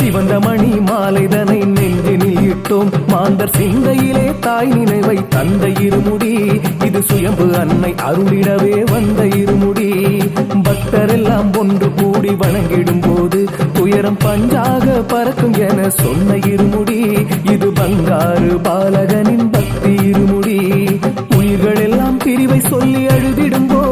சிவந்த மணி மாலைதனை நெஞ்சினில் இட்டோம். மாந்தர் சிந்தையிலே தாய் நினைவை தந்த இருமுடி. இது சுயம்பு அன்னை அருளிடவே வந்த இருமுடி. பக்தரெல்லாம் ஒன்று கூடி வணங்கிடும் போது துயரம் பஞ்சாக பறக்கும் என சொன்ன இருமுடி. இது பங்காரு பாலகனின் பக்தி இருமுடி. உயிர்கள் எல்லாம் பிரிவை சொல்லி அழுதிடும் போது